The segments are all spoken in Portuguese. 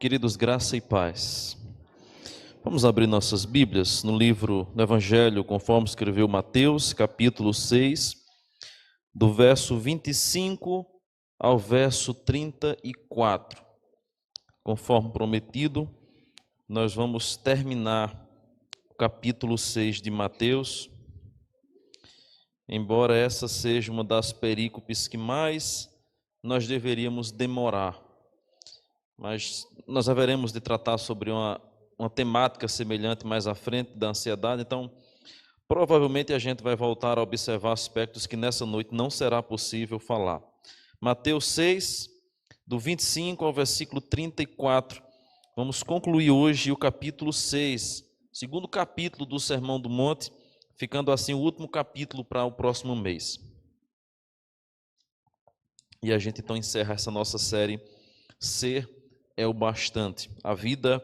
Queridos, graça e paz. Vamos abrir nossas Bíblias no livro do Evangelho, conforme escreveu Mateus, capítulo 6, do verso 25 ao verso 34. Conforme prometido, nós vamos terminar o capítulo 6 de Mateus, embora essa seja uma das perícopes que mais nós deveríamos demorar. Mas nós haveremos de tratar sobre uma temática semelhante mais à frente da ansiedade, então provavelmente a gente vai voltar a observar aspectos que nessa noite não será possível falar. Mateus 6, do 25 ao versículo 34, vamos concluir hoje o capítulo 6, segundo capítulo do Sermão do Monte, ficando assim o último capítulo para o próximo mês. E a gente então encerra essa nossa série Ser é o bastante, a vida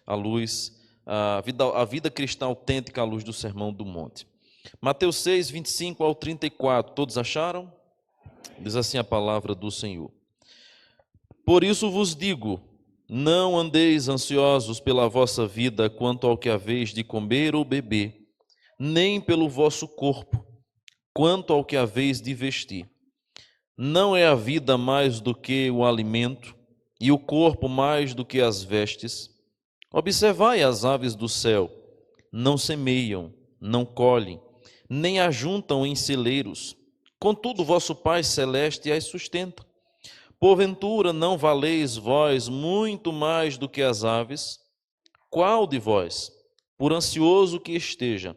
à luz, a vida cristã autêntica à luz do Sermão do Monte. Mateus 6, 25 ao 34, todos acharam? Diz assim a palavra do Senhor. Por isso vos digo, não andeis ansiosos pela vossa vida quanto ao que haveis de comer ou beber, nem pelo vosso corpo, quanto ao que haveis de vestir. Não é a vida mais do que o alimento, e o corpo mais do que as vestes? Observai as aves do céu, não semeiam, não colhem, nem ajuntam em celeiros, contudo vosso Pai Celeste as sustenta. Porventura não valeis vós muito mais do que as aves? Qual de vós, por ansioso que esteja,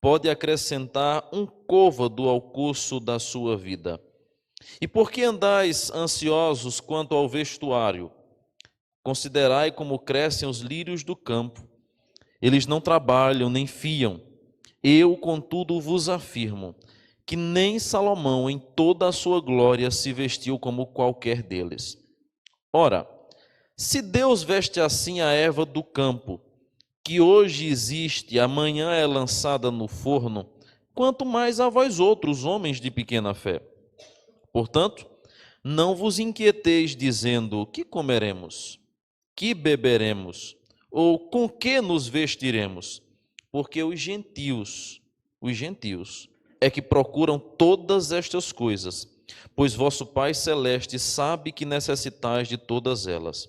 pode acrescentar um côvado ao curso da sua vida? E por que andais ansiosos quanto ao vestuário? Considerai como crescem os lírios do campo. Eles não trabalham nem fiam. Eu, contudo, vos afirmo que nem Salomão, em toda a sua glória, se vestiu como qualquer deles. Ora, se Deus veste assim a erva do campo, que hoje existe e amanhã é lançada no forno, quanto mais a vós outros, homens de pequena fé. Portanto, não vos inquieteis dizendo: que comeremos? Que beberemos? Ou com que nos vestiremos? Porque os gentios, é que procuram todas estas coisas, pois vosso Pai Celeste sabe que necessitais de todas elas.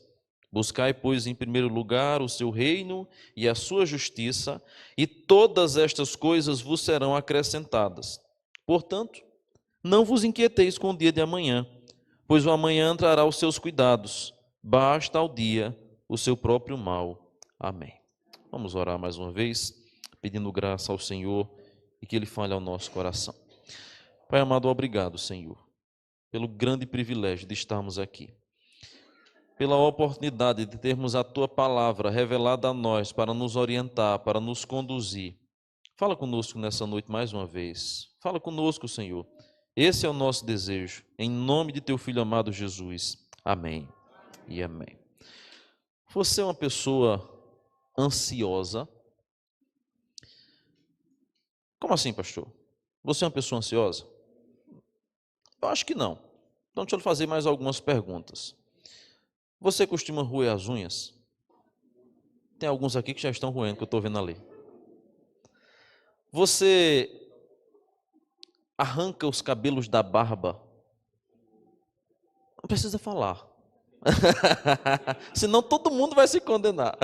Buscai, pois, em primeiro lugar o seu reino e a sua justiça, e todas estas coisas vos serão acrescentadas. Portanto, não vos inquieteis com o dia de amanhã, pois o amanhã trará os seus cuidados. Basta ao dia o seu próprio mal. Amém. Vamos orar mais uma vez, pedindo graça ao Senhor e que Ele fale ao nosso coração. Pai amado, obrigado, Senhor, pelo grande privilégio de estarmos aqui, pela oportunidade de termos a Tua palavra revelada a nós para nos orientar, para nos conduzir. Fala conosco nessa noite mais uma vez. Fala conosco, Senhor. Esse é o nosso desejo, em nome de Teu Filho amado Jesus. Amém e amém. Você é uma pessoa ansiosa? Como assim, pastor? Você é uma pessoa ansiosa? Eu acho que não. Então deixa eu fazer mais algumas perguntas. Você costuma roer as unhas? Tem alguns aqui que já estão roendo, que eu estou vendo ali. Você arranca os cabelos da barba? Não precisa falar. Senão todo mundo vai se condenar.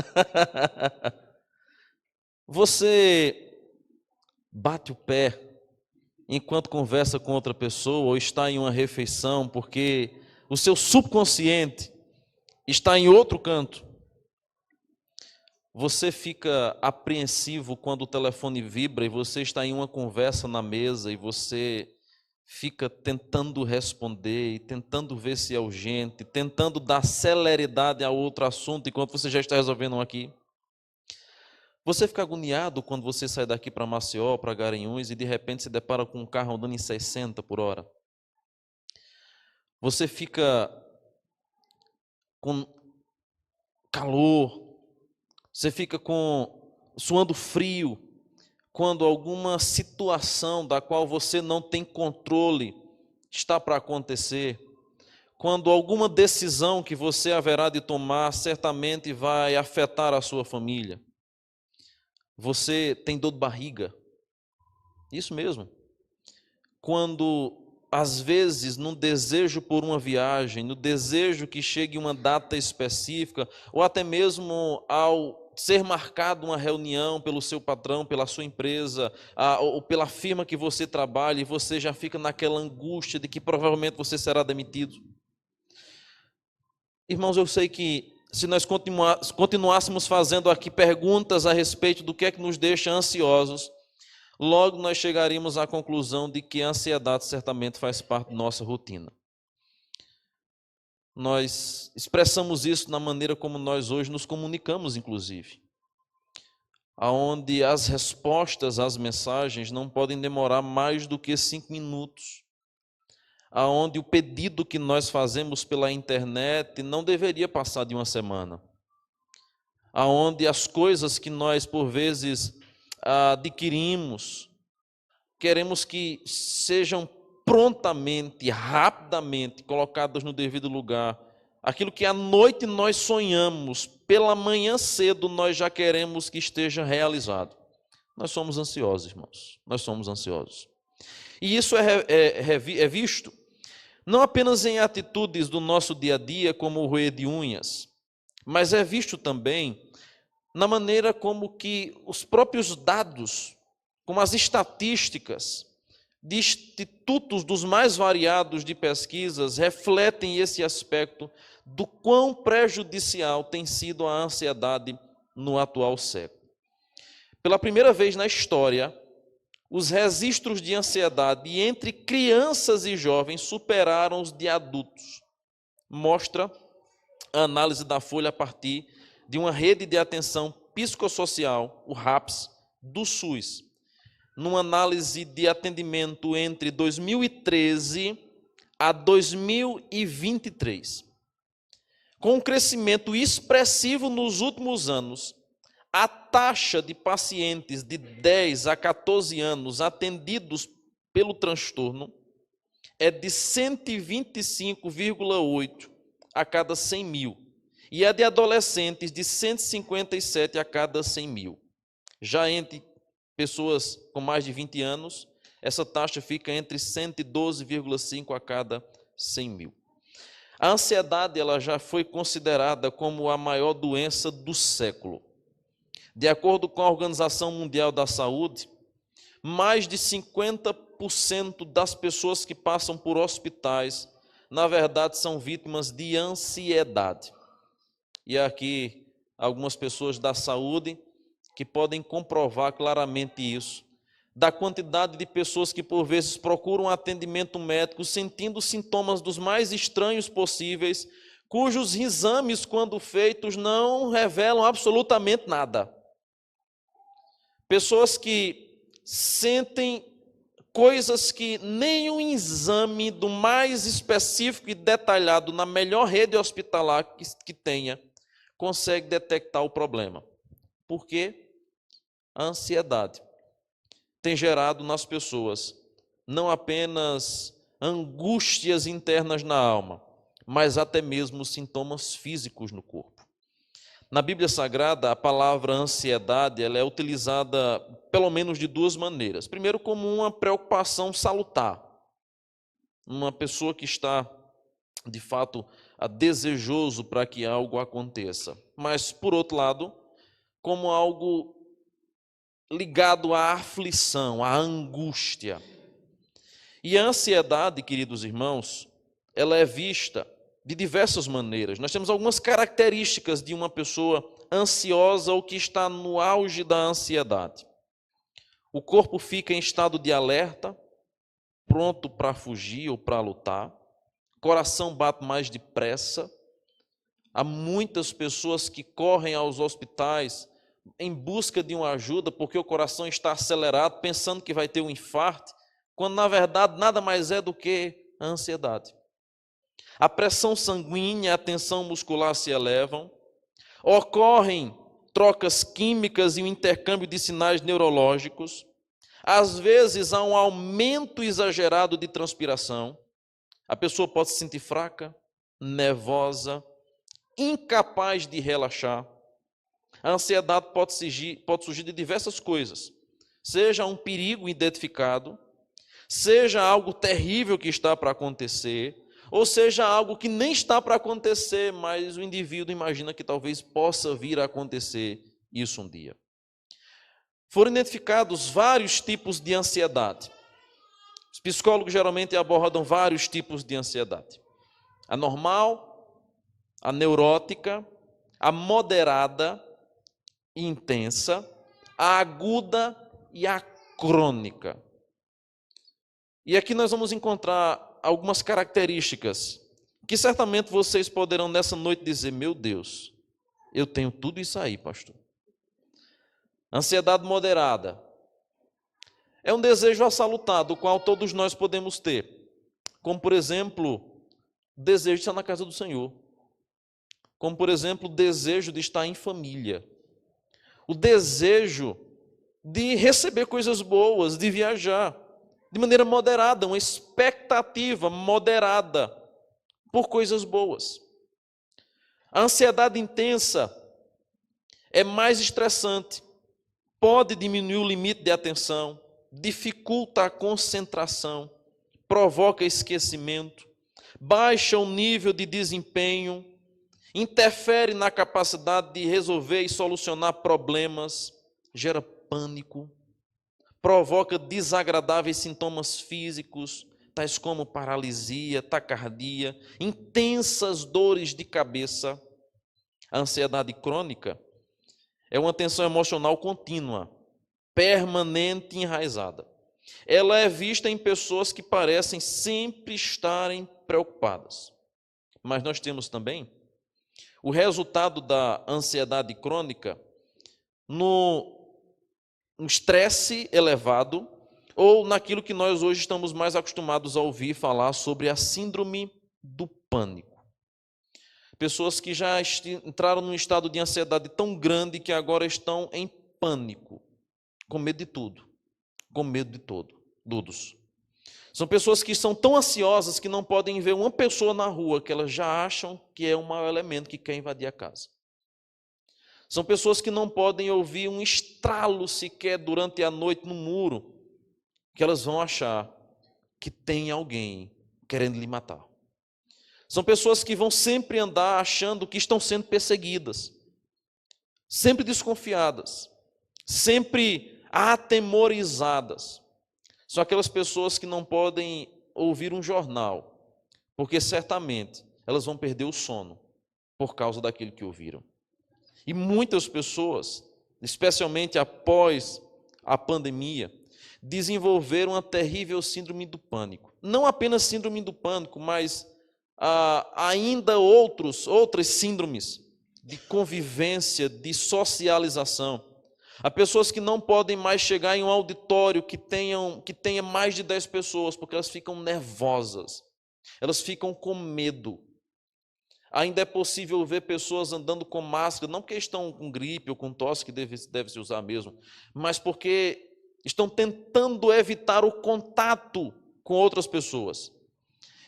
Você bate o pé enquanto conversa com outra pessoa ou está em uma refeição porque o seu subconsciente está em outro canto. Você fica apreensivo quando o telefone vibra e você está em uma conversa na mesa e você fica tentando responder e tentando ver se é urgente, tentando dar celeridade a outro assunto enquanto você já está resolvendo um aqui. Você fica agoniado quando você sai daqui para Maceió, para Garanhuns e de repente se depara com um carro andando em 60 por hora. Você fica com calor, você fica suando frio quando alguma situação da qual você não tem controle está para acontecer. quando alguma decisão que você haverá de tomar certamente vai afetar a sua família. Você tem dor de barriga. Isso mesmo. Quando, às vezes, no desejo por uma viagem, no desejo que chegue uma data específica, ou até mesmo ao ser marcado uma reunião pelo seu patrão, pela sua empresa, ou pela firma que você trabalha, e você já fica naquela angústia de que provavelmente você será demitido. Irmãos, eu sei que se nós continuássemos fazendo aqui perguntas a respeito do que é que nos deixa ansiosos, logo nós chegaríamos à conclusão de que a ansiedade certamente faz parte da nossa rotina. Nós expressamos isso na maneira como nós hoje nos comunicamos, inclusive, aonde as respostas às mensagens não podem demorar mais do que 5 minutos, aonde o pedido que nós fazemos pela internet não deveria passar de uma semana, aonde as coisas que nós, por vezes, adquirimos, queremos que sejam prontamente, rapidamente colocadas no devido lugar. Aquilo que à noite nós sonhamos, pela manhã cedo nós já queremos que esteja realizado. Nós somos ansiosos, irmãos. Nós somos ansiosos. E isso é visto não apenas em atitudes do nosso dia a dia, como o roer de unhas, mas é visto também na maneira como que os próprios dados, como as estatísticas de institutos dos mais variados de pesquisas refletem esse aspecto do quão prejudicial tem sido a ansiedade no atual século. Pela primeira vez na história, os registros de ansiedade entre crianças e jovens superaram os de adultos. Mostra a análise da Folha a partir de uma rede de atenção psicossocial, o RAPS, do SUS, numa análise de atendimento entre 2013 a 2023. Com um crescimento expressivo nos últimos anos, a taxa de pacientes de 10 a 14 anos atendidos pelo transtorno é de 125,8 a cada 100 mil, e a de adolescentes de 157 a cada 100 mil. Já entre pessoas com mais de 20 anos, essa taxa fica entre 112,5 a cada 100 mil. A ansiedade ela já foi considerada como a maior doença do século. De acordo com a Organização Mundial da Saúde, mais de 50% das pessoas que passam por hospitais, na verdade, são vítimas de ansiedade. E aqui algumas pessoas da saúde que podem comprovar claramente isso, da quantidade de pessoas que por vezes procuram atendimento médico sentindo sintomas dos mais estranhos possíveis, cujos exames, quando feitos, não revelam absolutamente nada. Pessoas que sentem coisas que nem um exame do mais específico e detalhado na melhor rede hospitalar que tenha consegue detectar o problema. Por quê? A ansiedade tem gerado nas pessoas não apenas angústias internas na alma, mas até mesmo sintomas físicos no corpo. Na Bíblia Sagrada, a palavra ansiedade ela é utilizada pelo menos de duas maneiras. Primeiro, como uma preocupação salutar. Uma pessoa que está, de fato, desejoso para que algo aconteça. Mas, por outro lado, como algo ligado à aflição, à angústia. E a ansiedade, queridos irmãos, ela é vista de diversas maneiras. Nós temos algumas características de uma pessoa ansiosa ou que está no auge da ansiedade. O corpo fica em estado de alerta, pronto para fugir ou para lutar. O coração bate mais depressa. Há muitas pessoas que correm aos hospitais em busca de uma ajuda porque o coração está acelerado, pensando que vai ter um infarto, quando na verdade nada mais é do que a ansiedade. A pressão sanguínea e a tensão muscular se elevam, ocorrem trocas químicas e um intercâmbio de sinais neurológicos, às vezes há um aumento exagerado de transpiração, a pessoa pode se sentir fraca, nervosa, incapaz de relaxar. A ansiedade pode surgir de diversas coisas. Seja um perigo identificado, seja algo terrível que está para acontecer, ou seja algo que nem está para acontecer, mas o indivíduo imagina que talvez possa vir a acontecer isso um dia. Foram identificados vários tipos de ansiedade. Os psicólogos geralmente abordam vários tipos de ansiedade. A normal, a neurótica, a moderada e intensa, a aguda e a crônica. E aqui nós vamos encontrar algumas características que certamente vocês poderão nessa noite dizer: meu Deus, eu tenho tudo isso aí, pastor. Ansiedade moderada é um desejo a salutar, do qual todos nós podemos ter, como por exemplo, o desejo de estar na casa do Senhor, como por exemplo, o desejo de estar em família, o desejo de receber coisas boas, de viajar, de maneira moderada, uma expectativa moderada por coisas boas. A ansiedade intensa é mais estressante, pode diminuir o limite de atenção, dificulta a concentração, provoca esquecimento, baixa o nível de desempenho, interfere na capacidade de resolver e solucionar problemas, gera pânico, provoca desagradáveis sintomas físicos, tais como paralisia, taquicardia, intensas dores de cabeça. A ansiedade crônica é uma tensão emocional contínua, permanente e enraizada. Ela é vista em pessoas que parecem sempre estarem preocupadas. Mas nós temos também o resultado da ansiedade crônica no estresse elevado, ou naquilo que nós hoje estamos mais acostumados a ouvir falar sobre a síndrome do pânico. Pessoas que já entraram num estado de ansiedade tão grande que agora estão em pânico, com medo de tudo, com medo de todos. São pessoas que são tão ansiosas que não podem ver uma pessoa na rua que elas já acham que é um mau elemento que quer invadir a casa. São pessoas que não podem ouvir um estralo sequer durante a noite no muro, que elas vão achar que tem alguém querendo lhe matar. São pessoas que vão sempre andar achando que estão sendo perseguidas, sempre desconfiadas, sempre atemorizadas. São aquelas pessoas que não podem ouvir um jornal, porque certamente elas vão perder o sono por causa daquilo que ouviram. E muitas pessoas, especialmente após a pandemia, desenvolveram uma terrível síndrome do pânico. Não apenas síndrome do pânico, mas ainda outras síndromes de convivência, de socialização. Há pessoas que não podem mais chegar em um auditório que tenha mais de 10 pessoas, porque elas ficam nervosas, elas ficam com medo. Ainda é possível ver pessoas andando com máscara, não porque estão com gripe ou com tosse, que deve-se usar mesmo, mas porque estão tentando evitar o contato com outras pessoas.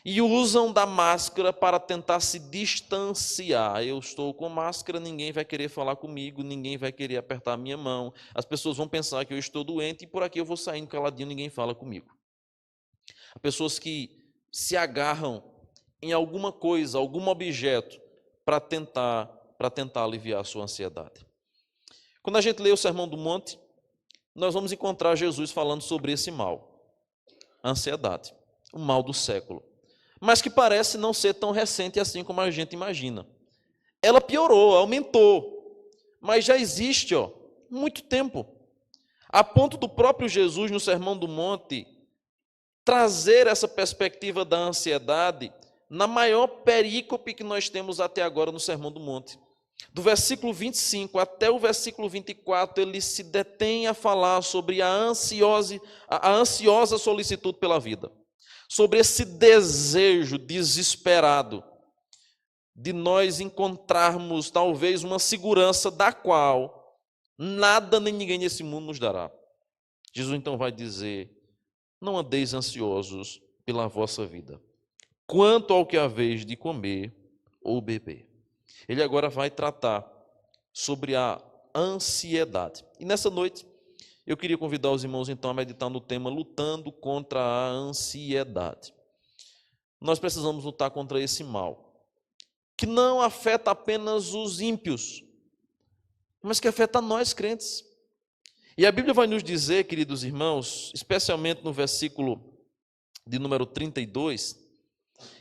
E usam da máscara para tentar se distanciar. Eu estou com máscara, ninguém vai querer falar comigo, ninguém vai querer apertar a minha mão, as pessoas vão pensar que eu estou doente e por aqui eu vou saindo caladinho, ninguém fala comigo. Há pessoas que se agarram em alguma coisa, algum objeto, para tentar aliviar a sua ansiedade. Quando a gente lê o Sermão do Monte, nós vamos encontrar Jesus falando sobre esse mal, a ansiedade, o mal do século, mas que parece não ser tão recente assim como a gente imagina. Ela piorou, aumentou, mas já existe muito tempo, a ponto do próprio Jesus, no Sermão do Monte, trazer essa perspectiva da ansiedade na maior perícope que nós temos até agora no Sermão do Monte. Do versículo 25 até o versículo 24, ele se detém a falar sobre a ansiosa solicitude pela vida, sobre esse desejo desesperado de nós encontrarmos talvez uma segurança da qual nada nem ninguém nesse mundo nos dará. Jesus então vai dizer: não andeis ansiosos pela vossa vida, quanto ao que haveis de comer ou beber. Ele agora vai tratar sobre a ansiedade. E nessa noite, eu queria convidar os irmãos então a meditar no tema lutando contra a ansiedade. Nós precisamos lutar contra esse mal, que não afeta apenas os ímpios, mas que afeta nós crentes. E a Bíblia vai nos dizer, queridos irmãos, especialmente no versículo de número 32,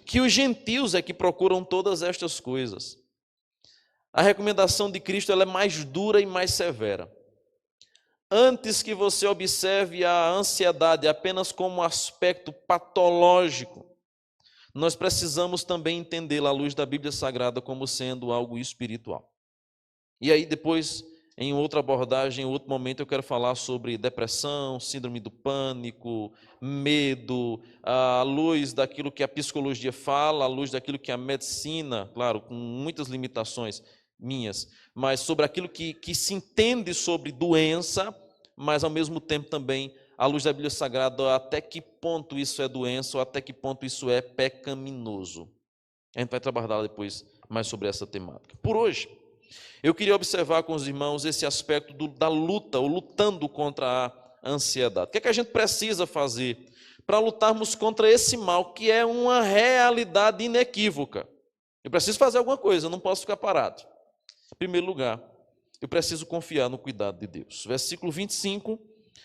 que os gentios é que procuram todas estas coisas. A recomendação de Cristo ela é mais dura e mais severa. Antes que você observe a ansiedade apenas como um aspecto patológico, nós precisamos também entendê-la à luz da Bíblia Sagrada como sendo algo espiritual. E aí depois, em outra abordagem, em outro momento, eu quero falar sobre depressão, síndrome do pânico, medo, à luz daquilo que a psicologia fala, à luz daquilo que a medicina, claro, com muitas limitações minhas, mas sobre aquilo que se entende sobre doença, mas ao mesmo tempo também, à luz da Bíblia Sagrada, até que ponto isso é doença ou até que ponto isso é pecaminoso. A gente vai trabalhar depois mais sobre essa temática. Por hoje, eu queria observar com os irmãos esse aspecto da luta, ou lutando contra a ansiedade. O que é que a gente precisa fazer para lutarmos contra esse mal, que é uma realidade inequívoca? Eu preciso fazer alguma coisa, eu não posso ficar parado. Em primeiro lugar, eu preciso confiar no cuidado de Deus. Versículo 25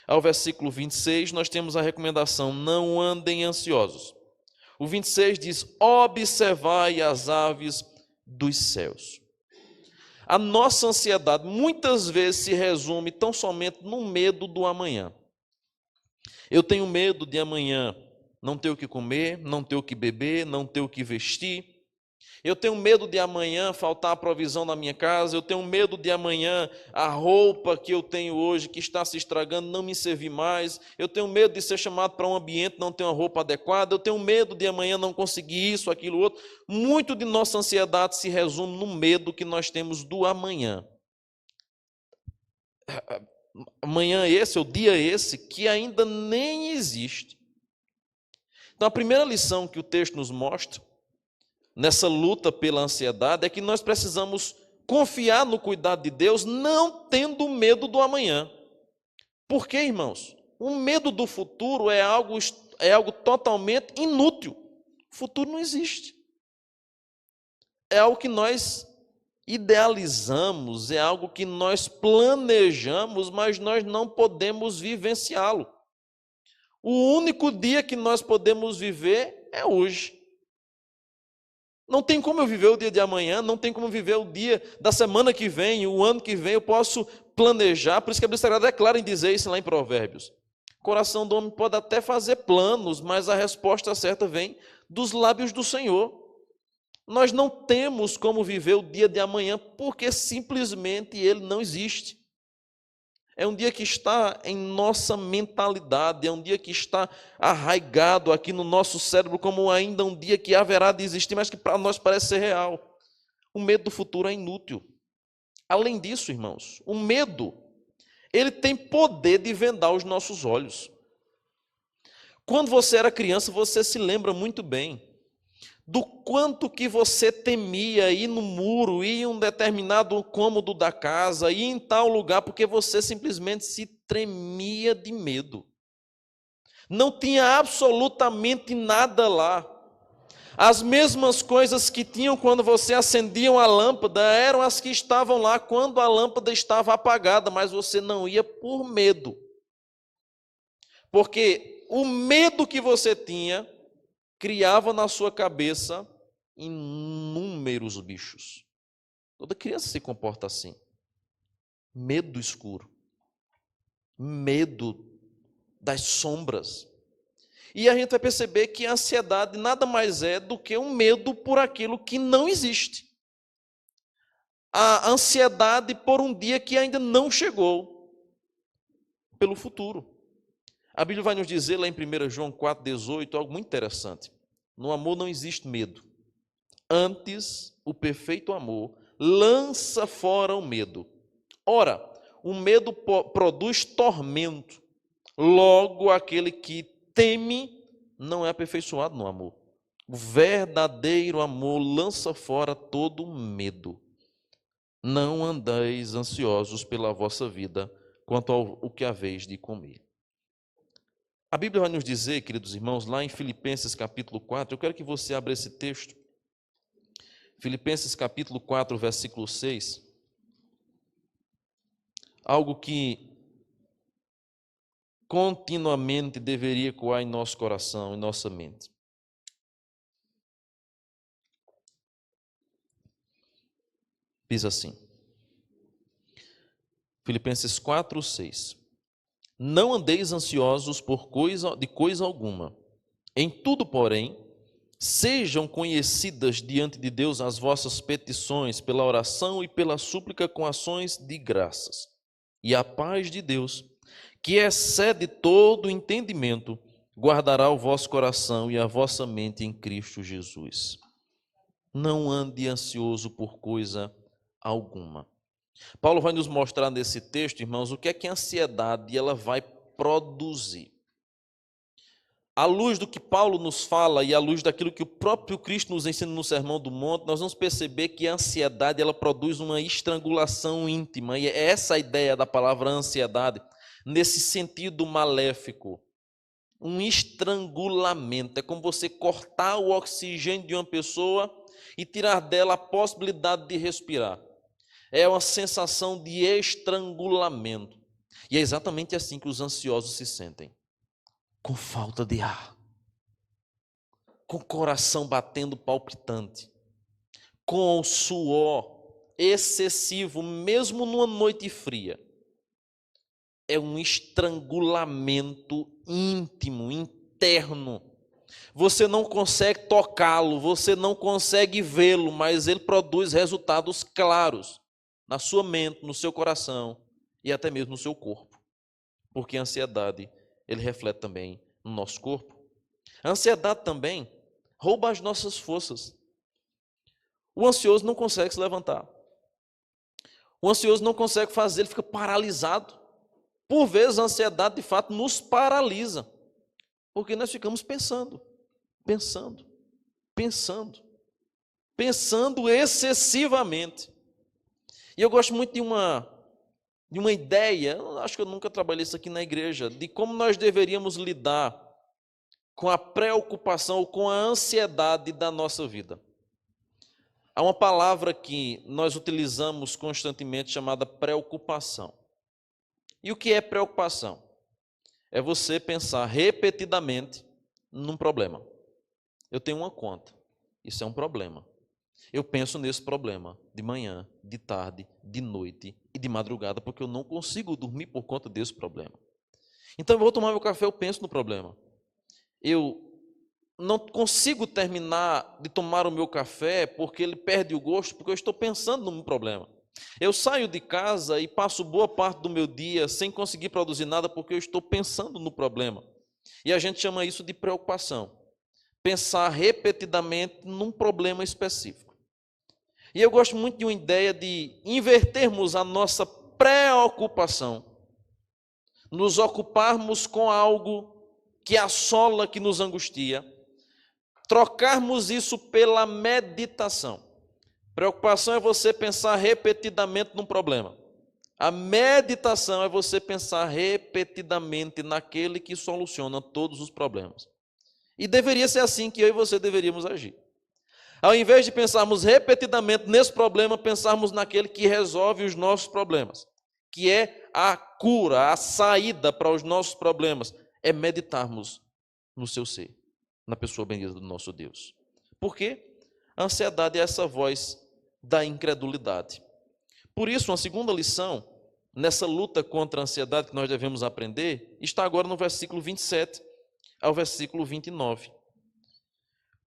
ao versículo 26, nós temos a recomendação: não andem ansiosos. O 26 diz: observai as aves dos céus. A nossa ansiedade muitas vezes se resume tão somente no medo do amanhã. Eu tenho medo de amanhã não ter o que comer, não ter o que beber, não ter o que vestir. Eu tenho medo de amanhã faltar a provisão na minha casa. Eu tenho medo de amanhã a roupa que eu tenho hoje, que está se estragando, não me servir mais. Eu tenho medo de ser chamado para um ambiente, não ter uma roupa adequada. Eu tenho medo de amanhã não conseguir isso, aquilo, outro. Muito de nossa ansiedade se resume no medo que nós temos do amanhã. Amanhã esse, ou dia esse, que ainda nem existe. Então, a primeira lição que o texto nos mostra nessa luta pela ansiedade é que nós precisamos confiar no cuidado de Deus, não tendo medo do amanhã. Por quê, irmãos? O medo do futuro é algo totalmente inútil. O futuro não existe. É algo que nós idealizamos, é algo que nós planejamos, mas nós não podemos vivenciá-lo. O único dia que nós podemos viver é hoje. Não tem como eu viver o dia de amanhã, não tem como viver o dia da semana que vem, o ano que vem. Eu posso planejar, por isso que a Bíblia Sagrada é clara em dizer isso lá em Provérbios. O coração do homem pode até fazer planos, mas a resposta certa vem dos lábios do Senhor. Nós não temos como viver o dia de amanhã, porque simplesmente ele não existe. É um dia que está em nossa mentalidade, é um dia que está arraigado aqui no nosso cérebro como ainda um dia que haverá de existir, mas que para nós parece ser real. O medo do futuro é inútil. Além disso, irmãos, o medo, ele tem poder de vendar os nossos olhos. Quando você era criança, você se lembra muito bem do quanto que você temia ir no muro, ir em um determinado cômodo da casa, ir em tal lugar, porque você simplesmente se tremia de medo. Não tinha absolutamente nada lá. As mesmas coisas que tinham quando você acendia a lâmpada eram as que estavam lá quando a lâmpada estava apagada, mas você não ia por medo. Porque o medo que você tinha criava na sua cabeça inúmeros bichos. Toda criança se comporta assim. Medo do escuro. Medo das sombras. E a gente vai perceber que a ansiedade nada mais é do que um medo por aquilo que não existe. A ansiedade por um dia que ainda não chegou. Pelo futuro. A Bíblia vai nos dizer lá em 1 João 4,18 algo muito interessante. No amor não existe medo. Antes, o perfeito amor lança fora o medo. Ora, o medo produz tormento. Logo, aquele que teme não é aperfeiçoado no amor. O verdadeiro amor lança fora todo medo. Não andeis ansiosos pela vossa vida, quanto ao que haveis de comer. A Bíblia vai nos dizer, queridos irmãos, lá em Filipenses capítulo 4, eu quero que você abra esse texto. Filipenses capítulo 4, versículo 6. Algo que continuamente deveria ecoar em nosso coração, em nossa mente. Diz assim, Filipenses 4, 6. Não andeis ansiosos de coisa alguma. Em tudo, porém, sejam conhecidas diante de Deus as vossas petições pela oração e pela súplica com ações de graças. E a paz de Deus, que excede todo entendimento, guardará o vosso coração e a vossa mente em Cristo Jesus. Não ande ansioso por coisa alguma. Paulo vai nos mostrar nesse texto, irmãos, o que é que a ansiedade ela vai produzir. À luz do que Paulo nos fala e à luz daquilo que o próprio Cristo nos ensina no Sermão do Monte, nós vamos perceber que a ansiedade ela produz uma estrangulação íntima, e é essa a ideia da palavra ansiedade, nesse sentido maléfico. Um estrangulamento, é como você cortar o oxigênio de uma pessoa e tirar dela a possibilidade de respirar. É uma sensação de estrangulamento. E é exatamente assim que os ansiosos se sentem. Com falta de ar. Com o coração batendo palpitante. Com o suor excessivo, mesmo numa noite fria. É um estrangulamento íntimo, interno. Você não consegue tocá-lo, você não consegue vê-lo, mas ele produz resultados claros na sua mente, no seu coração e até mesmo no seu corpo. Porque a ansiedade, ele reflete também no nosso corpo. A ansiedade também rouba as nossas forças. O ansioso não consegue se levantar. O ansioso não consegue fazer, ele fica paralisado. Por vezes a ansiedade, de fato, nos paralisa. Porque nós ficamos pensando excessivamente. E eu gosto muito de uma ideia, acho que eu nunca trabalhei isso aqui na igreja, de como nós deveríamos lidar com a preocupação ou com a ansiedade da nossa vida. Há uma palavra que nós utilizamos constantemente chamada preocupação. E o que é preocupação? É você pensar repetidamente num problema. Eu tenho uma conta, isso é um problema. Eu penso nesse problema de manhã, de tarde, de noite e de madrugada, porque eu não consigo dormir por conta desse problema. Então eu vou tomar meu café, eu penso no problema. Eu não consigo terminar de tomar o meu café porque ele perde o gosto, porque eu estou pensando no meu problema. Eu saio de casa e passo boa parte do meu dia sem conseguir produzir nada porque eu estou pensando no problema. E a gente chama isso de preocupação. Pensar repetidamente num problema específico. E eu gosto muito de uma ideia de invertermos a nossa preocupação, nos ocuparmos com algo que assola, que nos angustia, trocarmos isso pela meditação. Preocupação é você pensar repetidamente num problema. A meditação é você pensar repetidamente naquele que soluciona todos os problemas. E deveria ser assim que eu e você deveríamos agir. Ao invés de pensarmos repetidamente nesse problema, pensarmos naquele que resolve os nossos problemas, que é a cura, a saída para os nossos problemas, é meditarmos no seu ser, na pessoa bendita do nosso Deus. Por quê? A ansiedade é essa voz da incredulidade. Por isso, uma segunda lição, nessa luta contra a ansiedade que nós devemos aprender, está agora no versículo 27 ao versículo 29.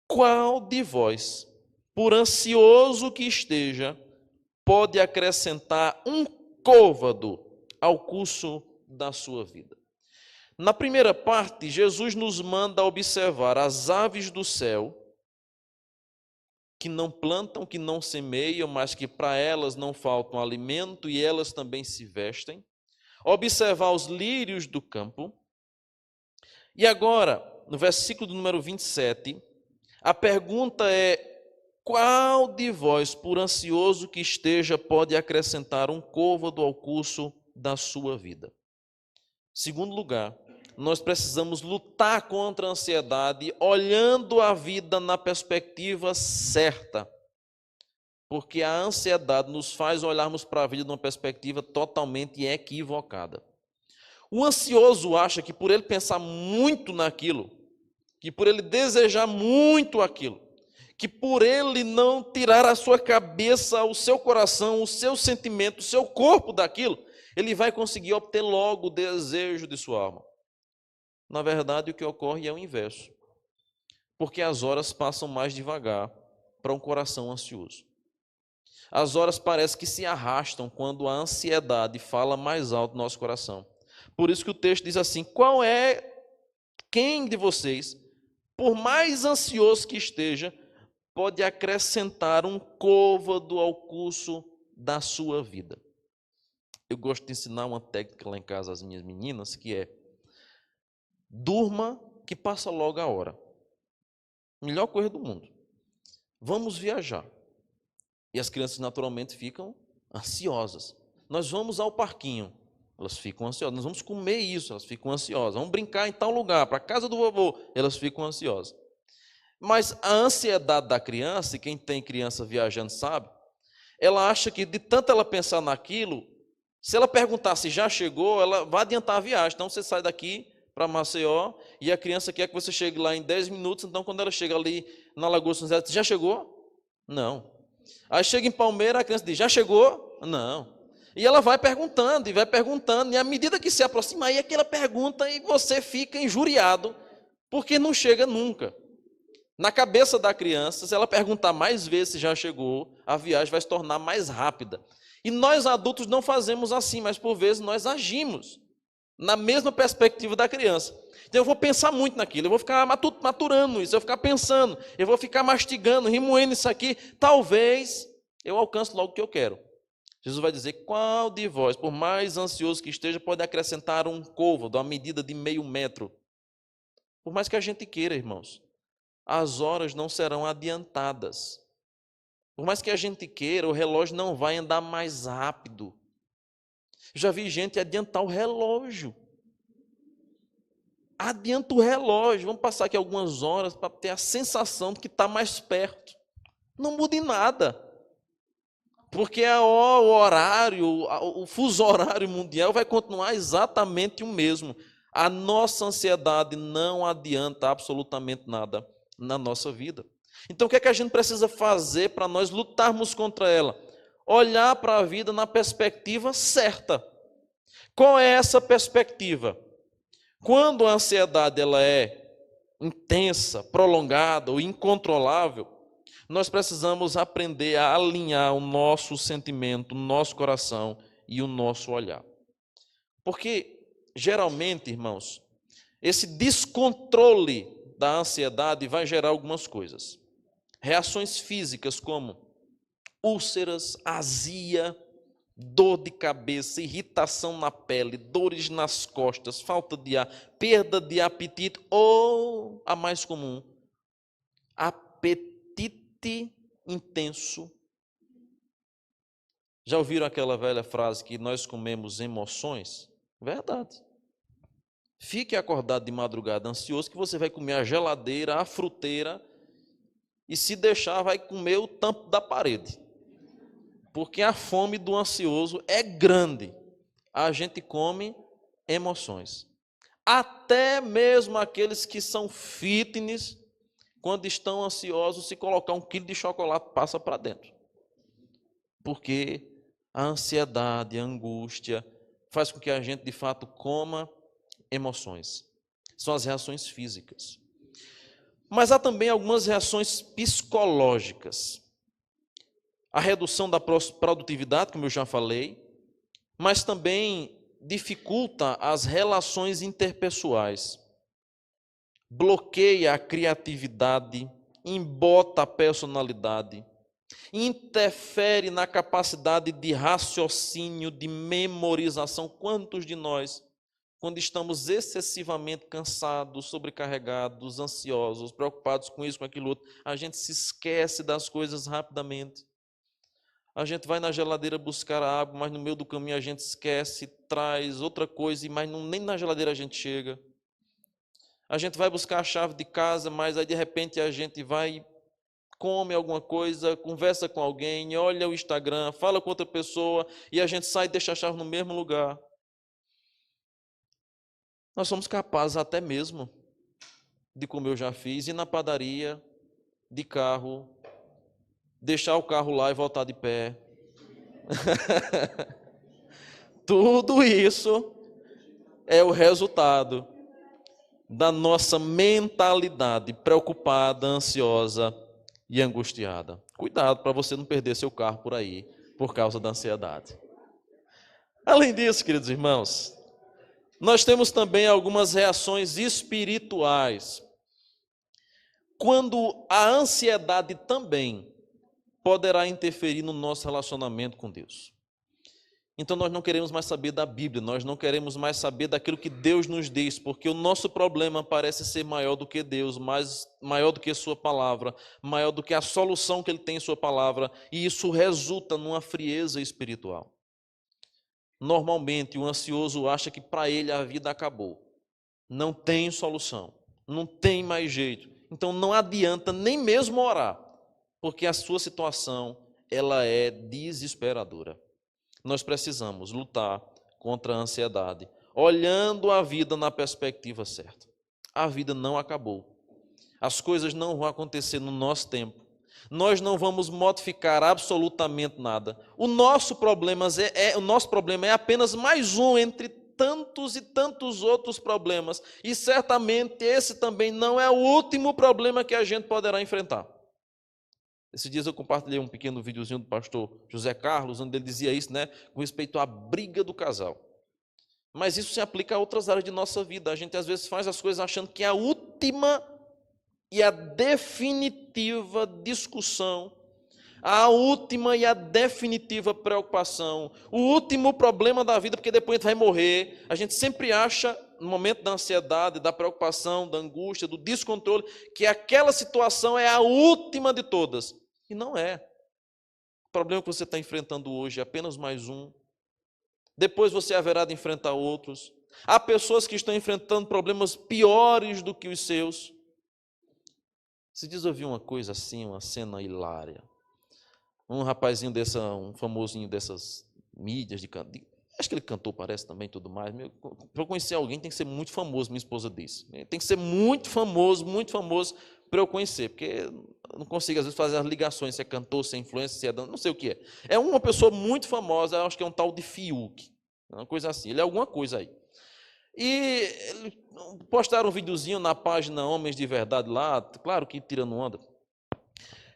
Qual de vós, por ansioso que esteja, pode acrescentar um côvado ao curso da sua vida? Na primeira parte, Jesus nos manda observar as aves do céu, que não plantam, que não semeiam, mas que para elas não faltam alimento e elas também se vestem. Observar os lírios do campo. E agora, no versículo do número 27, A pergunta é: qual de vós, por ansioso que esteja, pode acrescentar um côvado ao curso da sua vida? Segundo lugar, nós precisamos lutar contra a ansiedade olhando a vida na perspectiva certa. Porque a ansiedade nos faz olharmos para a vida de uma perspectiva totalmente equivocada. O ansioso acha que por ele pensar muito naquilo, que por ele desejar muito aquilo, que por ele não tirar a sua cabeça, o seu coração, o seu sentimento, o seu corpo daquilo, ele vai conseguir obter logo o desejo de sua alma. Na verdade, o que ocorre é o inverso. Porque as horas passam mais devagar para um coração ansioso. As horas parecem que se arrastam quando a ansiedade fala mais alto no nosso coração. Por isso que o texto diz assim: quem de vocês, por mais ansioso que esteja, pode acrescentar um côvado ao curso da sua vida? Eu gosto de ensinar uma técnica lá em casa às minhas meninas, que é: durma que passa logo a hora. Melhor coisa do mundo. Vamos viajar. E as crianças naturalmente ficam ansiosas. Nós vamos ao parquinho, elas ficam ansiosas. Nós vamos comer isso, elas ficam ansiosas. Vamos brincar em tal lugar, para a casa do vovô, elas ficam ansiosas. Mas a ansiedade da criança, e quem tem criança viajando sabe, ela acha que de tanto ela pensar naquilo, se ela perguntar se já chegou, ela vai adiantar a viagem. Então você sai daqui para Maceió e a criança quer que você chegue lá em 10 minutos, então quando ela chega ali na Lagoa São José, já chegou? Não. Aí chega em Palmeira, a criança diz: já chegou? Não. E ela vai perguntando, e à medida que se aproxima, aí aquela pergunta e você fica injuriado, porque não chega nunca. Na cabeça da criança, se ela perguntar mais vezes se já chegou, a viagem vai se tornar mais rápida. E nós adultos não fazemos assim, mas por vezes nós agimos na mesma perspectiva da criança. Então eu vou pensar muito naquilo, eu vou ficar maturando isso, eu vou ficar pensando, eu vou ficar mastigando, remoendo isso aqui, talvez eu alcance logo o que eu quero. Jesus vai dizer: qual de vós, por mais ansioso que esteja, pode acrescentar um côvado, a medida de meio metro? Por mais que a gente queira, irmãos, as horas não serão adiantadas. Por mais que a gente queira, o relógio não vai andar mais rápido. Já vi gente adiantar o relógio. Adianta o relógio, vamos passar aqui algumas horas para ter a sensação de que está mais perto. Não muda em nada. Porque o horário, o fuso horário mundial vai continuar exatamente o mesmo. A nossa ansiedade não adianta absolutamente nada na nossa vida. Então o que é que a gente precisa fazer para nós lutarmos contra ela? Olhar para a vida na perspectiva certa. Qual é essa perspectiva? Quando a ansiedade ela é intensa, prolongada ou incontrolável, nós precisamos aprender a alinhar o nosso sentimento, o nosso coração e o nosso olhar. Porque, geralmente, irmãos, esse descontrole da ansiedade vai gerar algumas coisas. Reações físicas como úlceras, azia, dor de cabeça, irritação na pele, dores nas costas, falta de ar, perda de apetite ou, a mais comum, apetite intenso. Já ouviram aquela velha frase que nós comemos emoções? Verdade. Fique acordado de madrugada ansioso que você vai comer a geladeira, a fruteira e se deixar vai comer o tampo da parede. Porque a fome do ansioso é grande. A gente come emoções. Até mesmo aqueles que são fitness, quando estão ansiosos, se colocar 1 quilo de chocolate, passa para dentro. Porque a ansiedade, a angústia, faz com que a gente, de fato, coma emoções. São as reações físicas. Mas há também algumas reações psicológicas. A redução da produtividade, como eu já falei, mas também dificulta as relações interpessoais, bloqueia a criatividade, embota a personalidade, interfere na capacidade de raciocínio, de memorização. Quantos de nós quando estamos excessivamente cansados, sobrecarregados, ansiosos, preocupados com isso, com aquilo outro, a gente se esquece das coisas rapidamente. A gente vai na geladeira buscar água, mas no meio do caminho a gente esquece, traz outra coisa, mas nem na geladeira a gente chega. A gente vai buscar a chave de casa, mas aí de repente a gente vai, come alguma coisa, conversa com alguém, olha o Instagram, fala com outra pessoa e a gente sai e deixa a chave no mesmo lugar. Nós somos capazes até mesmo de, como eu já fiz, ir na padaria, de carro, deixar o carro lá e voltar de pé. Tudo isso é o resultado da nossa mentalidade preocupada, ansiosa e angustiada. Cuidado para você não perder seu carro por aí, por causa da ansiedade. Além disso, queridos irmãos, nós temos também algumas reações espirituais. Quando a ansiedade também poderá interferir no nosso relacionamento com Deus. Então nós não queremos mais saber da Bíblia, nós não queremos mais saber daquilo que Deus nos diz, porque o nosso problema parece ser maior do que Deus, maior do que sua palavra, maior do que a solução que Ele tem em sua palavra, e isso resulta numa frieza espiritual. Normalmente o ansioso acha que para ele a vida acabou, não tem solução, não tem mais jeito, então não adianta nem mesmo orar, porque a sua situação ela é desesperadora. Nós precisamos lutar contra a ansiedade, olhando a vida na perspectiva certa. A vida não acabou. As coisas não vão acontecer no nosso tempo. Nós não vamos modificar absolutamente nada. O nosso problema é apenas mais um entre tantos e tantos outros problemas. E certamente esse também não é o último problema que a gente poderá enfrentar. Esses dias eu compartilhei um pequeno videozinho do pastor José Carlos, onde ele dizia isso, com respeito à briga do casal. Mas isso se aplica a outras áreas de nossa vida. A gente às vezes faz as coisas achando que é a última e a definitiva discussão, a última e a definitiva preocupação, o último problema da vida, porque depois a gente vai morrer. A gente sempre acha, no momento da ansiedade, da preocupação, da angústia, do descontrole, que aquela situação é a última de todas. E não é. O problema que você está enfrentando hoje é apenas mais um. Depois você haverá de enfrentar outros. Há pessoas que estão enfrentando problemas piores do que os seus. Se diz, eu vi uma coisa assim, uma cena hilária. Um rapazinho um famosinho dessas mídias, acho que ele cantou, parece também, tudo mais. Para eu conhecer alguém tem que ser muito famoso, minha esposa disse. Tem que ser muito famoso para eu conhecer, porque eu não consigo, às vezes, fazer as ligações, se é cantor, se é influencer, se é não sei o que é. É uma pessoa muito famosa, acho que é um tal de Fiuk, uma coisa assim, ele é alguma coisa aí. E postaram um videozinho na página Homens de Verdade lá, claro que tirando onda.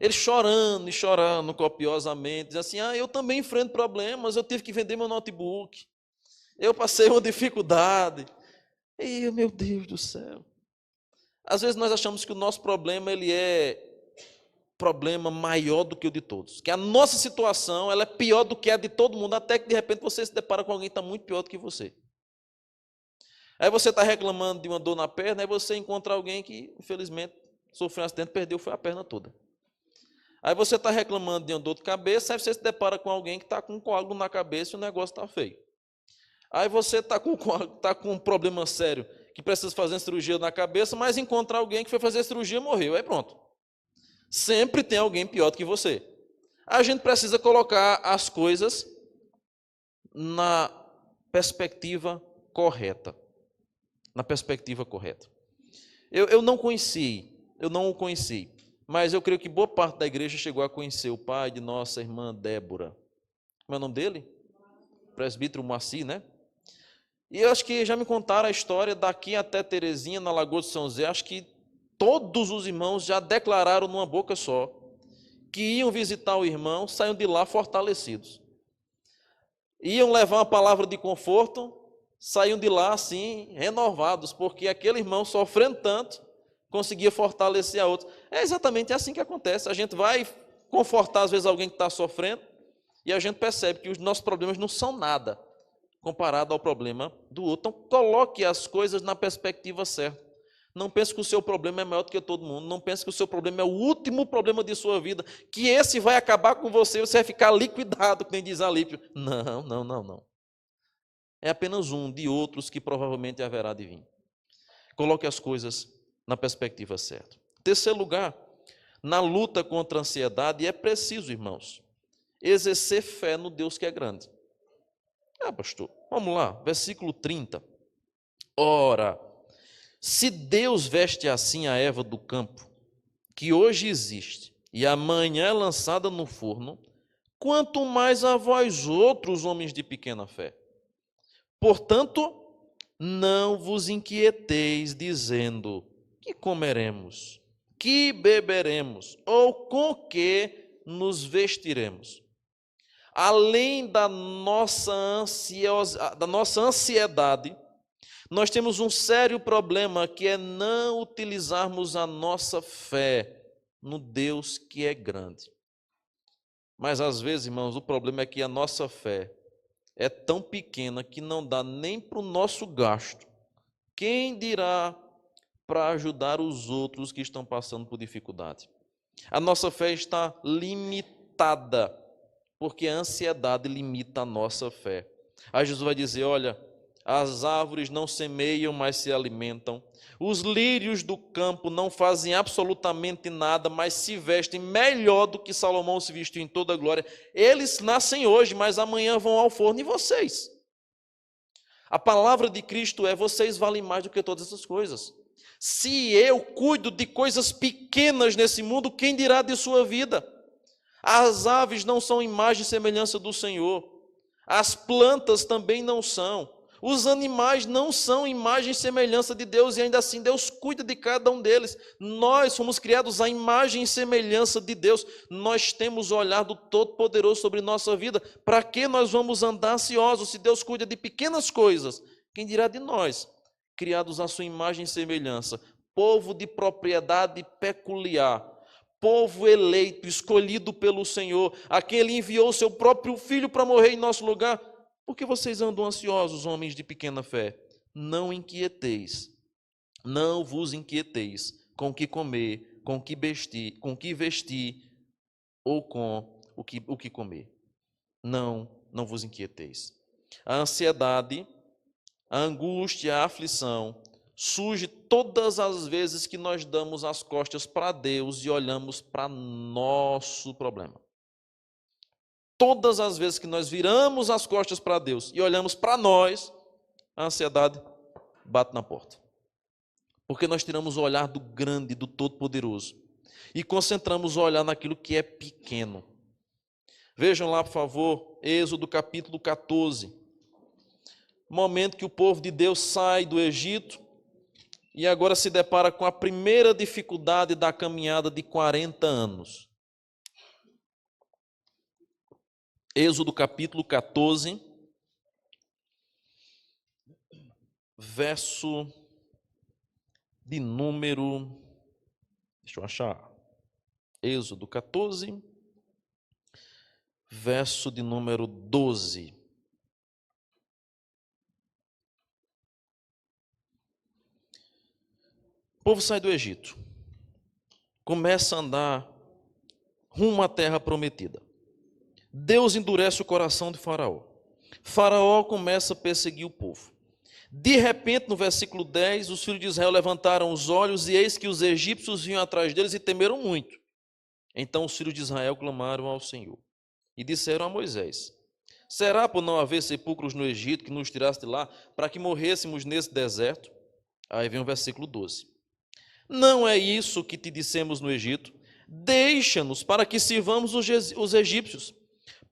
Ele chorando e chorando copiosamente, diz assim, eu também enfrento problemas, eu tive que vender meu notebook, eu passei uma dificuldade. E, meu Deus do céu. Às vezes nós achamos que o nosso problema ele é problema maior do que o de todos, que a nossa situação ela é pior do que a de todo mundo, até que de repente você se depara com alguém que está muito pior do que você. Aí você está reclamando de uma dor na perna, aí você encontra alguém que, infelizmente, sofreu um acidente, perdeu a perna toda. Aí você está reclamando de uma dor de cabeça, aí você se depara com alguém que está com um coágulo na cabeça e o negócio está feio. Aí você está com um problema sério, que precisa fazer uma cirurgia na cabeça, mas encontra alguém que foi fazer a cirurgia e morreu. Aí pronto. Sempre tem alguém pior do que você. A gente precisa colocar as coisas na perspectiva correta. Na perspectiva correta. Eu não o conheci, mas eu creio que boa parte da igreja chegou a conhecer o pai de nossa irmã Débora. Como é o nome dele? Presbítero Moacir, né? E eu acho que já me contaram a história daqui até Terezinha, na Lagoa de São José, acho que todos os irmãos já declararam numa boca só que iam visitar o irmão, saíam de lá fortalecidos. Iam levar uma palavra de conforto, saíam de lá assim, renovados, porque aquele irmão sofrendo tanto, conseguia fortalecer a outros. É exatamente assim que acontece. A gente vai confortar às vezes alguém que está sofrendo, e a gente percebe que os nossos problemas não são nada comparado ao problema do outro. Então, coloque as coisas na perspectiva certa. Não pense que o seu problema é maior do que todo mundo. Não pense que o seu problema é o último problema de sua vida, que esse vai acabar com você, você vai ficar liquidado, que nem diz Alípio. Não, não, não, não. É apenas um de outros que provavelmente haverá de vir. Coloque as coisas na perspectiva certa. Terceiro lugar, na luta contra a ansiedade, é preciso, irmãos, exercer fé no Deus que é grande. Pastor, vamos lá, versículo 30. Ora, se Deus veste assim a erva do campo, que hoje existe, e amanhã é lançada no forno, quanto mais a vós outros, homens de pequena fé. Portanto, não vos inquieteis, dizendo, que comeremos, que beberemos, ou com que nos vestiremos. Além da nossa ansiedade, nós temos um sério problema, que é não utilizarmos a nossa fé no Deus que é grande. Mas às vezes, irmãos, o problema é que a nossa fé é tão pequena que não dá nem para o nosso gasto. Quem dirá para ajudar os outros que estão passando por dificuldade? A nossa fé está limitada, porque a ansiedade limita a nossa fé. Aí Jesus vai dizer, olha, as árvores não semeiam, mas se alimentam. Os lírios do campo não fazem absolutamente nada, mas se vestem melhor do que Salomão se vestiu em toda a glória. Eles nascem hoje, mas amanhã vão ao forno. E vocês? A palavra de Cristo é, vocês valem mais do que todas essas coisas. Se eu cuido de coisas pequenas nesse mundo, quem dirá de sua vida? As aves não são imagem e semelhança do Senhor. As plantas também não são. Os animais não são imagem e semelhança de Deus, e ainda assim Deus cuida de cada um deles. Nós fomos criados à imagem e semelhança de Deus. Nós temos o olhar do Todo-Poderoso sobre nossa vida. Para que nós vamos andar ansiosos se Deus cuida de pequenas coisas? Quem dirá de nós, criados à sua imagem e semelhança, povo de propriedade peculiar, povo eleito, escolhido pelo Senhor, a quem Ele enviou o seu próprio Filho para morrer em nosso lugar? Por que vocês andam ansiosos, homens de pequena fé? Não inquieteis, não vos inquieteis com o que comer, com o que vestir, ou com o que comer. Não vos inquieteis. A ansiedade, a angústia, a aflição surge todas as vezes que nós damos as costas para Deus e olhamos para nosso problema. Todas as vezes que nós viramos as costas para Deus e olhamos para nós, a ansiedade bate na porta. Porque nós tiramos o olhar do grande, do Todo-Poderoso, e concentramos o olhar naquilo que é pequeno. Vejam lá, por favor, Êxodo capítulo 14. Momento que o povo de Deus sai do Egito e agora se depara com a primeira dificuldade da caminhada de 40 anos. Êxodo capítulo 14, verso de número... Deixa eu achar. Êxodo 14, verso de número 12. O povo sai do Egito, começa a andar rumo à terra prometida. Deus endurece o coração de Faraó. Faraó começa a perseguir o povo. De repente, no versículo 10, os filhos de Israel levantaram os olhos e eis que os egípcios vinham atrás deles e temeram muito. Então os filhos de Israel clamaram ao Senhor e disseram a Moisés, será por não haver sepulcros no Egito que nos tiraste de lá para que morrêssemos nesse deserto? Aí vem o versículo 12. Não é isso que te dissemos no Egito? Deixa-nos para que sirvamos os egípcios,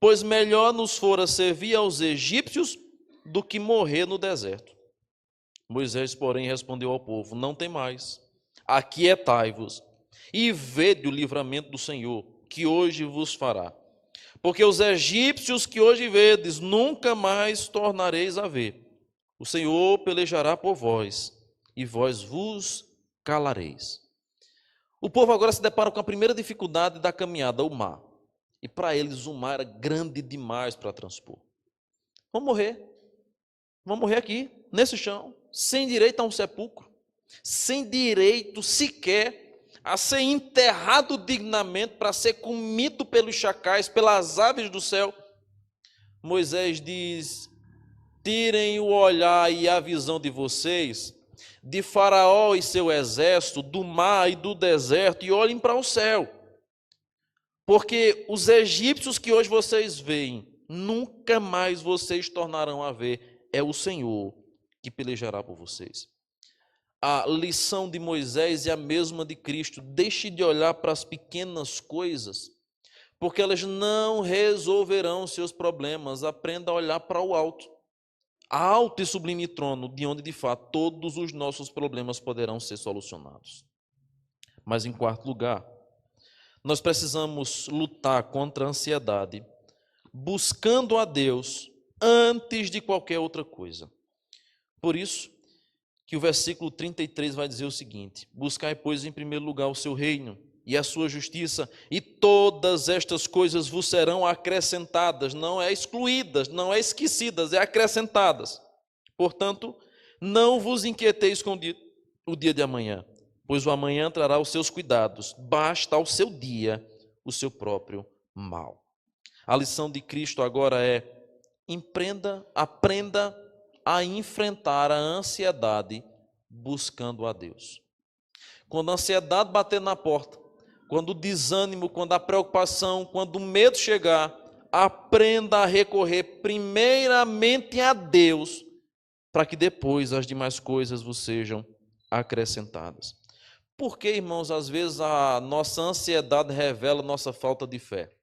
pois melhor nos fora servir aos egípcios do que morrer no deserto. Moisés, porém, respondeu ao povo, não temais, aquietai-vos e vede o livramento do Senhor, que hoje vos fará. Porque os egípcios que hoje vedes, nunca mais tornareis a ver. O Senhor pelejará por vós, e vós vos calareis. O povo agora se depara com a primeira dificuldade da caminhada, o mar. E para eles o mar era grande demais para transpor. Vão morrer. Vão morrer aqui, nesse chão, sem direito a um sepulcro, sem direito sequer a ser enterrado dignamente para ser comido pelos chacais, pelas aves do céu. Moisés diz: tirem o olhar e a visão de vocês de Faraó e seu exército, do mar e do deserto, e olhem para o céu. Porque os egípcios que hoje vocês veem, nunca mais vocês tornarão a ver. É o Senhor que pelejará por vocês. A lição de Moisés é a mesma de Cristo. Deixe de olhar para as pequenas coisas, porque elas não resolverão seus problemas. Aprenda a olhar para o alto. Alto e sublime trono, de onde de fato todos os nossos problemas poderão ser solucionados. Mas em quarto lugar, nós precisamos lutar contra a ansiedade, buscando a Deus antes de qualquer outra coisa. Por isso que o versículo 33 vai dizer o seguinte: buscai, pois, em primeiro lugar o seu reino e a sua justiça, e todas estas coisas vos serão acrescentadas. Não é excluídas, não é esquecidas, é acrescentadas. Portanto, não vos inquieteis com o dia de amanhã, pois o amanhã trará os seus cuidados. Basta ao seu dia o seu próprio mal. A lição de Cristo agora é: aprenda a enfrentar a ansiedade buscando a Deus. Quando a ansiedade bater na porta, quando o desânimo, quando a preocupação, quando o medo chegar, aprenda a recorrer primeiramente a Deus, para que depois as demais coisas vos sejam acrescentadas. Porque, irmãos, às vezes a nossa ansiedade revela nossa falta de fé.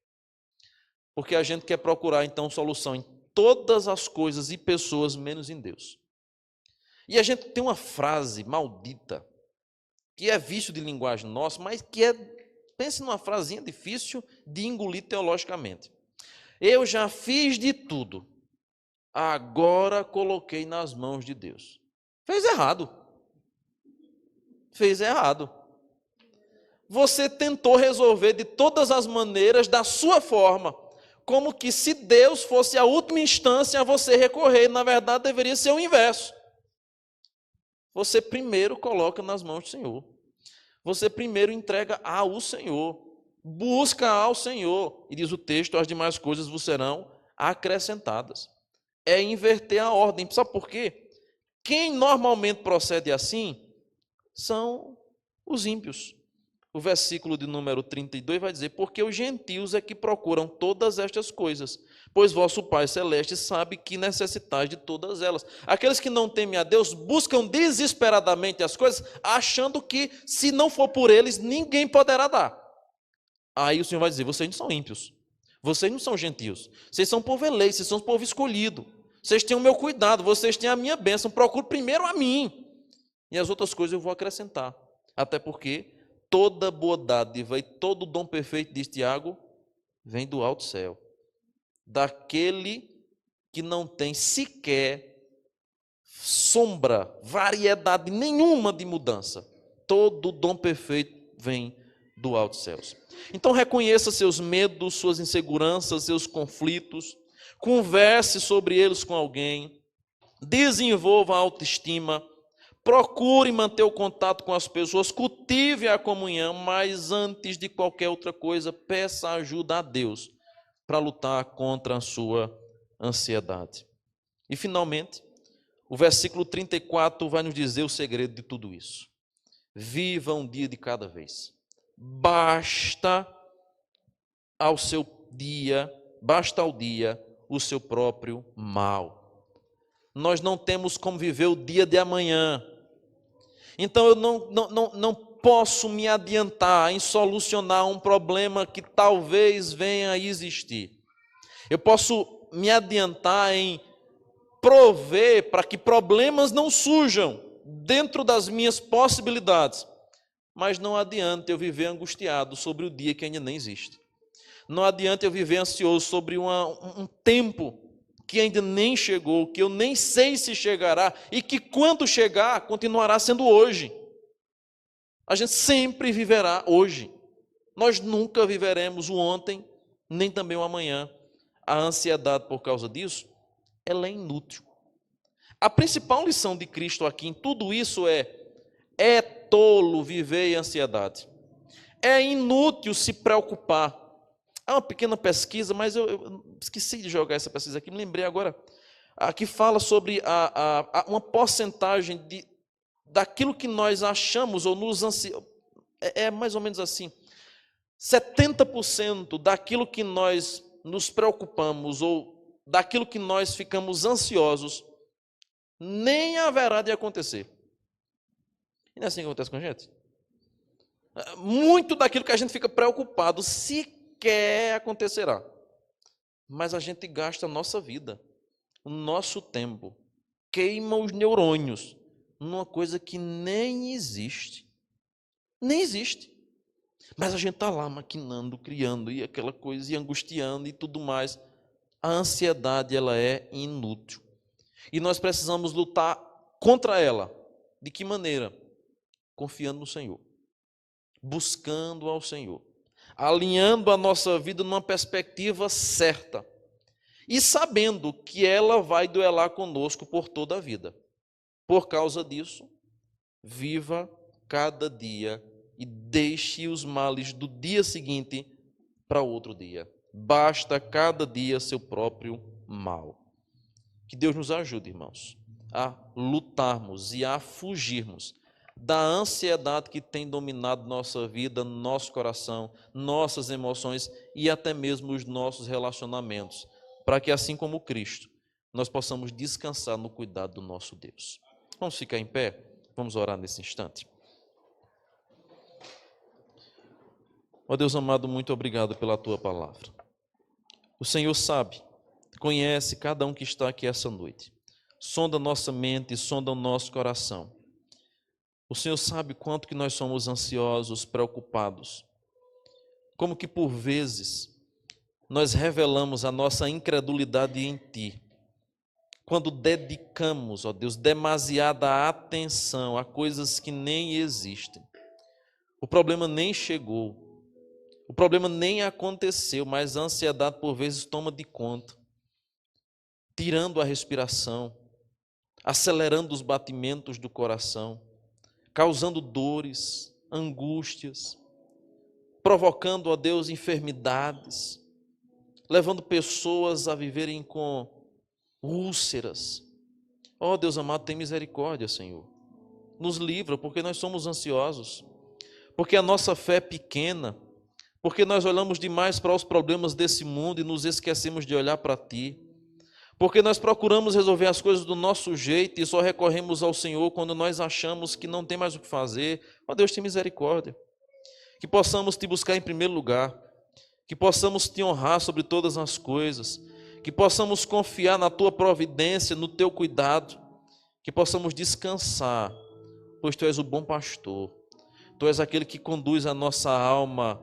Porque a gente quer procurar, então, solução em todas as coisas e pessoas, menos em Deus. E a gente tem uma frase maldita, que é vício de linguagem nosso, mas que é, pense numa frasinha difícil de engolir teologicamente. Eu já fiz de tudo, agora coloquei nas mãos de Deus. Fez errado. Fez errado. Você tentou resolver de todas as maneiras, da sua forma, como que se Deus fosse a última instância a você recorrer. Na verdade, deveria ser o inverso. Você primeiro coloca nas mãos do Senhor. Você primeiro entrega ao Senhor. Busca ao Senhor. E diz o texto: as demais coisas vos serão acrescentadas. É inverter a ordem. Sabe por quê? Quem normalmente procede assim são os ímpios. O versículo de número 32 vai dizer: porque os gentios é que procuram todas estas coisas, pois vosso Pai Celeste sabe que necessitais de todas elas. Aqueles que não temem a Deus buscam desesperadamente as coisas, achando que se não for por eles, ninguém poderá dar. Aí o Senhor vai dizer: vocês não são ímpios, vocês não são gentios, vocês são povo eleito, vocês são povo escolhido, vocês têm o meu cuidado, vocês têm a minha bênção, procure primeiro a mim, e as outras coisas eu vou acrescentar. Até porque toda boa dádiva e todo dom perfeito, diz Tiago, vem do alto céu, daquele que não tem sequer sombra, variedade nenhuma de mudança. Todo dom perfeito vem do alto céus. Então reconheça seus medos, suas inseguranças, seus conflitos, converse sobre eles com alguém, desenvolva a autoestima, procure manter o contato com as pessoas, cultive a comunhão, mas antes de qualquer outra coisa, peça ajuda a Deus para lutar contra a sua ansiedade. E finalmente, o versículo 34 vai nos dizer o segredo de tudo isso. Viva um dia de cada vez. Basta ao dia o seu próprio mal. Nós não temos como viver o dia de amanhã. Então eu não posso me adiantar em solucionar um problema que talvez venha a existir. Eu posso me adiantar em prover para que problemas não surjam dentro das minhas possibilidades. Mas não adianta eu viver angustiado sobre o dia que ainda nem existe. Não adianta eu viver ansioso sobre um tempo que ainda nem chegou, que eu nem sei se chegará, e que quando chegar, continuará sendo hoje. A gente sempre viverá hoje. Nós nunca viveremos o ontem, nem também o amanhã. A ansiedade por causa disso, ela é inútil. A principal lição de Cristo aqui em tudo isso é tolo viver em ansiedade. É inútil se preocupar. É uma pequena pesquisa, mas eu esqueci de jogar essa pesquisa aqui, me lembrei agora. Aqui fala sobre uma porcentagem daquilo que nós achamos ou nos ansiamos. É mais ou menos assim. 70% daquilo que nós nos preocupamos ou daquilo que nós ficamos ansiosos, nem haverá de acontecer. E não é assim que acontece com a gente? Muito daquilo que a gente fica preocupado sequer acontecerá. Mas a gente gasta a nossa vida, o nosso tempo, queima os neurônios numa coisa que nem existe. Nem existe. Mas a gente está lá maquinando, criando, e aquela coisa, e angustiando e tudo mais. A ansiedade, ela é inútil. E nós precisamos lutar contra ela. De que maneira? Confiando no Senhor. Buscando ao Senhor. Alinhando a nossa vida numa perspectiva certa. E sabendo que ela vai duelar conosco por toda a vida. Por causa disso, viva cada dia e deixe os males do dia seguinte para outro dia. Basta cada dia seu próprio mal. Que Deus nos ajude, irmãos, a lutarmos e a fugirmos da ansiedade que tem dominado nossa vida, nosso coração, nossas emoções e até mesmo os nossos relacionamentos, para que, assim como Cristo, nós possamos descansar no cuidado do nosso Deus. Vamos ficar em pé? Vamos orar nesse instante. Ó Deus amado, muito obrigado pela Tua palavra. O Senhor sabe, conhece cada um que está aqui essa noite. Sonda nossa mente, sonda o nosso coração. O Senhor sabe quanto que nós somos ansiosos, preocupados. Como que por vezes nós revelamos a nossa incredulidade em Ti. Quando dedicamos, ó Deus, demasiada atenção a coisas que nem existem. O problema nem chegou. O problema nem aconteceu, mas a ansiedade por vezes toma de conta, tirando a respiração, acelerando os batimentos do coração, causando dores, angústias, provocando, ó Deus, enfermidades, levando pessoas a viverem com úlceras. Ó Deus amado, tem misericórdia, Senhor. Nos livra, porque nós somos ansiosos, porque a nossa fé é pequena, porque nós olhamos demais para os problemas desse mundo e nos esquecemos de olhar para Ti. Porque nós procuramos resolver as coisas do nosso jeito e só recorremos ao Senhor quando nós achamos que não tem mais o que fazer. Ó Deus, tem misericórdia. Que possamos Te buscar em primeiro lugar. Que possamos Te honrar sobre todas as coisas. Que possamos confiar na Tua providência, no Teu cuidado. Que possamos descansar, pois Tu és o bom pastor. Tu és aquele que conduz a nossa alma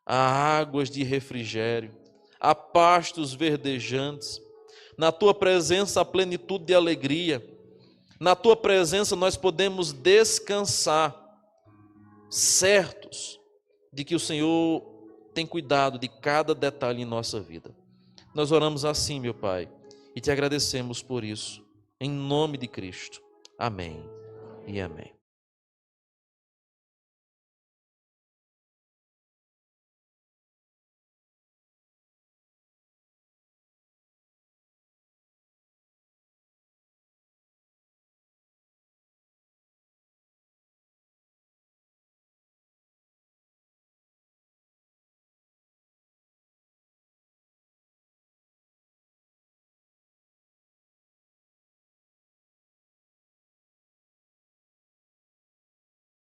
a águas de refrigério, a pastos verdejantes. Na Tua presença, a plenitude de alegria. Na Tua presença, nós podemos descansar, certos de que o Senhor tem cuidado de cada detalhe em nossa vida. Nós oramos assim, meu Pai, e Te agradecemos por isso. Em nome de Cristo. Amém e amém.